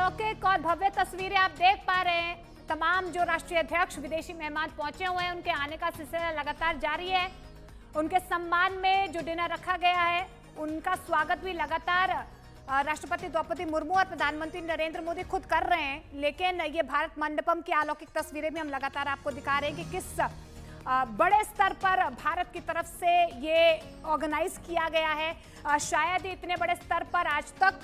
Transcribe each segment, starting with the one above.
अलौकिक और भव्य तस्वीरें आप देख पा रहे हैं। तमाम जो राष्ट्रीय अध्यक्ष विदेशी मेहमान पहुंचे हुए हैं, उनके आने का सिलसिला लगातार जारी है। उनके सम्मान में जो डिनर रखा गया है, उनका स्वागत भी लगातार राष्ट्रपति द्रौपदी मुर्मू और प्रधानमंत्री नरेंद्र मोदी खुद कर रहे हैं। लेकिन ये भारत मंडपम की अलौकिक तस्वीरें भी हम लगातार आपको दिखा रहे हैं कि किस बड़े स्तर पर भारत की तरफ से ये ऑर्गेनाइज किया गया है। शायद ही इतने बड़े स्तर पर आज तक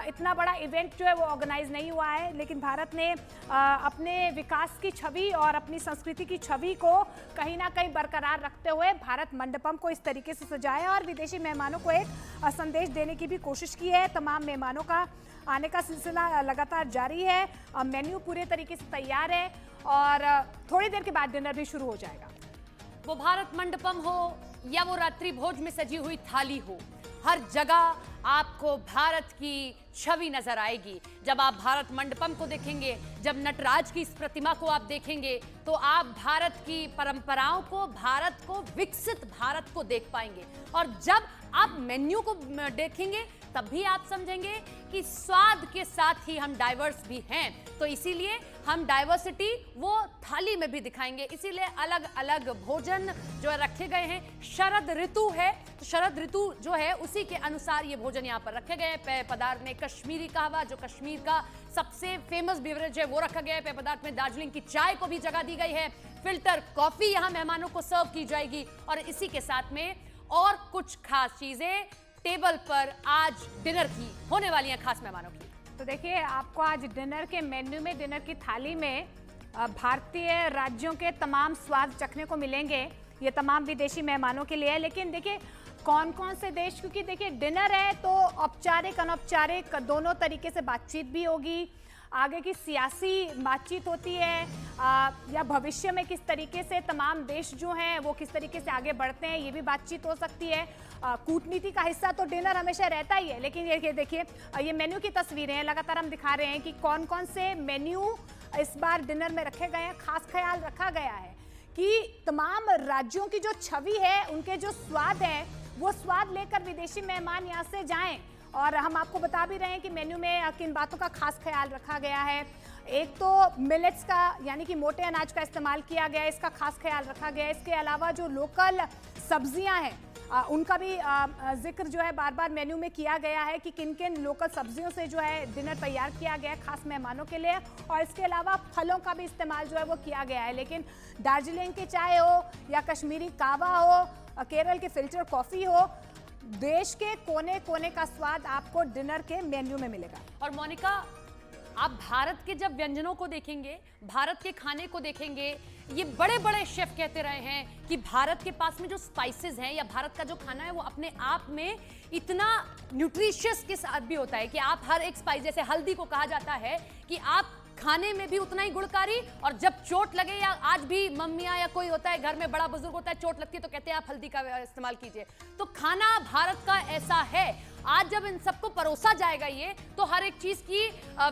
इतना बड़ा इवेंट जो है वो ऑर्गेनाइज नहीं हुआ है। लेकिन भारत ने अपने विकास की छवि और अपनी संस्कृति की छवि को कहीं ना कहीं बरकरार रखते हुए भारत मंडपम को इस तरीके से सजाया और विदेशी मेहमानों को एक संदेश देने की भी कोशिश की है। तमाम मेहमानों का आने का सिलसिला लगातार जारी है। मेन्यू पूरे तरीके से तैयार है और थोड़ी देर के बाद डिनर भी शुरू हो जाएगा। वो भारत मंडपम हो या वो रात्रि भोज में सजी हुई थाली हो, हर जगह आपको भारत की छवि नजर आएगी। जब आप भारत मंडपम को देखेंगे, जब नटराज की इस प्रतिमा को आप देखेंगे, तो आप भारत की परंपराओं को, भारत को, विकसित भारत को देख पाएंगे। और जब आप मेन्यू को देखेंगे, तब भी आप समझेंगे कि स्वाद के साथ ही हम डाइवर्स भी हैं। तो इसीलिए हम डाइवर्सिटी वो थाली में भी दिखाएंगे। इसीलिए अलग अलग भोजन जो रखे गए हैं। शरद ऋतु है, तो शरद ऋतु जो है उसी के अनुसार ये भोजन यहाँ पर रखे गए हैं। पेय पदार्थ में कश्मीरी कहवा, जो कश्मीर का सबसे फेमस बेवरेज है, वो रखा गया है। पेय पदार्थ में दार्जिलिंग की चाय को भी जगह दी गई है। फिल्टर कॉफी यहाँ मेहमानों को सर्व की जाएगी और इसी के साथ में और कुछ खास चीजें टेबल पर आज डिनर की होने वाली हैं खास मेहमानों की। तो देखिए, आपको आज डिनर के मेन्यू में, डिनर की थाली में भारतीय राज्यों के तमाम स्वाद चखने को मिलेंगे। ये तमाम विदेशी मेहमानों के लिए है। लेकिन देखिए कौन कौन से देश, क्योंकि देखिए डिनर है तो औपचारिक अनौपचारिक दोनों तरीके से बातचीत भी होगी। आगे की सियासी बातचीत होती है या भविष्य में किस तरीके से तमाम देश जो हैं वो किस तरीके से आगे बढ़ते हैं, ये भी बातचीत हो सकती है। कूटनीति का हिस्सा तो डिनर हमेशा रहता ही है। लेकिन ये देखिए, ये मेन्यू की तस्वीरें हैं, लगातार हम दिखा रहे हैं कि कौन कौन से मेन्यू इस बार डिनर में रखे गए हैं। खास ख्याल रखा गया है कि तमाम राज्यों की जो छवि है, उनके जो स्वाद है, वो स्वाद लेकर विदेशी मेहमान यहाँ से जाएं। और हम आपको बता भी रहे हैं कि मेन्यू में किन बातों का खास ख्याल रखा गया है। एक तो मिलेट्स का, यानी कि मोटे अनाज का इस्तेमाल किया गया है, इसका खास ख्याल रखा गया है। इसके अलावा जो लोकल सब्जियां हैं उनका भी जिक्र जो है बार बार मेन्यू में किया गया है कि किन किन लोकल सब्जियों से जो है डिनर तैयार किया गया है खास मेहमानों के लिए। और इसके अलावा फलों का भी इस्तेमाल जो है वो किया गया है। लेकिन दार्जिलिंग की चाय हो या कश्मीरी कावा हो, केरल की फिल्टर कॉफ़ी हो, देश के कोने कोने का स्वाद आपको डिनर के मेन्यू में मिलेगा। और मोनिका, आप भारत के जब व्यंजनों को देखेंगे, भारत के खाने को देखेंगे, ये बड़े बड़े शेफ कहते रहे हैं कि भारत के पास में जो स्पाइसेस हैं या भारत का जो खाना है वो अपने आप में इतना न्यूट्रिशियस के साथ भी होता है कि आप हर एक स्पाइस, जैसे हल्दी को कहा जाता है कि आप खाने में भी उतना ही गुणकारी, और जब चोट लगे, या आज भी मम्मियाँ या कोई होता है घर में बड़ा बुजुर्ग होता है, चोट लगती है तो कहते हैं आप हल्दी का इस्तेमाल कीजिए। तो खाना भारत का ऐसा है। आज जब इन सबको परोसा जाएगा ये, तो हर एक चीज की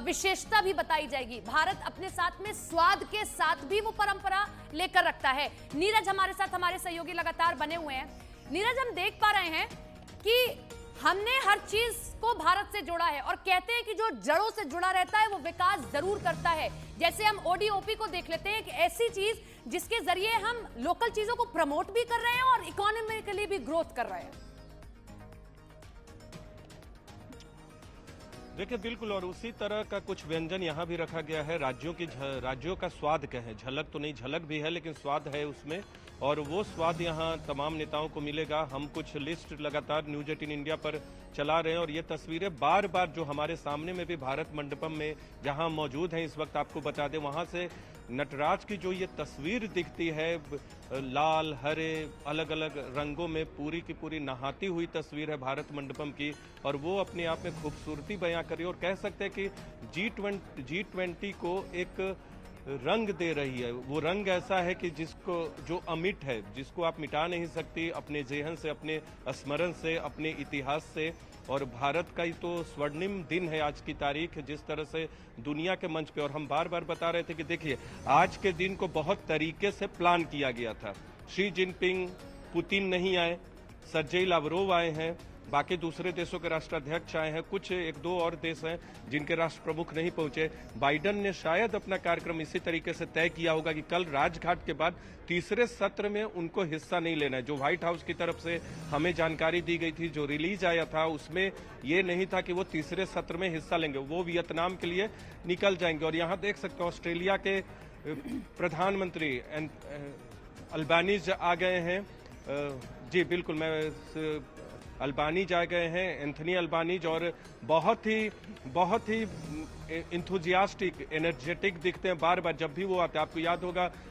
विशेषता भी बताई जाएगी। भारत अपने साथ में स्वाद के साथ भी वो परंपरा लेकर रखता है। नीरज हमारे साथ, हमारे सहयोगी लगातार बने हुए हैं। नीरज, हम देख पा रहे हैं कि हमने हर चीज को भारत से जोड़ा है और कहते हैं कि जो जड़ों से जुड़ा रहता है वो विकास जरूर करता है। जैसे हम ओडीओपी को देख लेते हैं, कि ऐसी चीज जिसके जरिए हम लोकल चीजों को प्रमोट भी कर रहे हैं और इकोनॉमिकली भी ग्रोथ कर रहे हैं। देखिए बिल्कुल, और उसी तरह का कुछ व्यंजन यहाँ भी रखा गया है। राज्यों का स्वाद कहें, झलक तो नहीं, झलक भी है लेकिन स्वाद है उसमें, और वो स्वाद यहाँ तमाम नेताओं को मिलेगा। हम कुछ लिस्ट लगातार न्यूज 18 इंडिया पर चला रहे हैं और ये तस्वीरें बार बार जो हमारे सामने में भी भारत मंडपम में जहाँ मौजूद हैं इस वक्त, आपको बता दें, वहाँ से नटराज की जो ये तस्वीर दिखती है, लाल हरे अलग अलग रंगों में पूरी की पूरी नहाती हुई तस्वीर है भारत मंडपम की, और वो अपने आप में खूबसूरती बयां करी। और कह सकते हैं कि G20 को एक रंग दे रही है। वो रंग ऐसा है कि जिसको, जो अमिट है, जिसको आप मिटा नहीं सकती अपने जेहन से, अपने स्मरण से, अपने इतिहास से। और भारत का ही तो स्वर्णिम दिन है आज की तारीख, जिस तरह से दुनिया के मंच पे। और हम बार बार बता रहे थे कि देखिए आज के दिन को बहुत तरीके से प्लान किया गया था। शी जिनपिंग, पुतिन नहीं आए, सर्जेई लावरोव आए हैं, बाकी दूसरे देशों के राष्ट्राध्यक्ष आए हैं, कुछ एक दो और देश हैं जिनके राष्ट्र प्रमुख नहीं पहुंचे। बाइडन ने शायद अपना कार्यक्रम इसी तरीके से तय किया होगा कि कल राजघाट के बाद तीसरे सत्र में उनको हिस्सा नहीं लेना है। जो व्हाइट हाउस की तरफ से हमें जानकारी दी गई थी, जो रिलीज आया था, उसमें ये नहीं था कि वो तीसरे सत्र में हिस्सा लेंगे, वो वियतनाम के लिए निकल जाएंगे। और यहाँ देख सकते हो ऑस्ट्रेलिया के प्रधानमंत्री अल्बानीज आ गए हैं। जी बिल्कुल, मैं अल्बानीज आ गए हैं, एंथनी अल्बानीज, और बहुत ही इंथुजियास्टिक, एनर्जेटिक दिखते हैं बार बार जब भी वो आते हैं। आपको याद होगा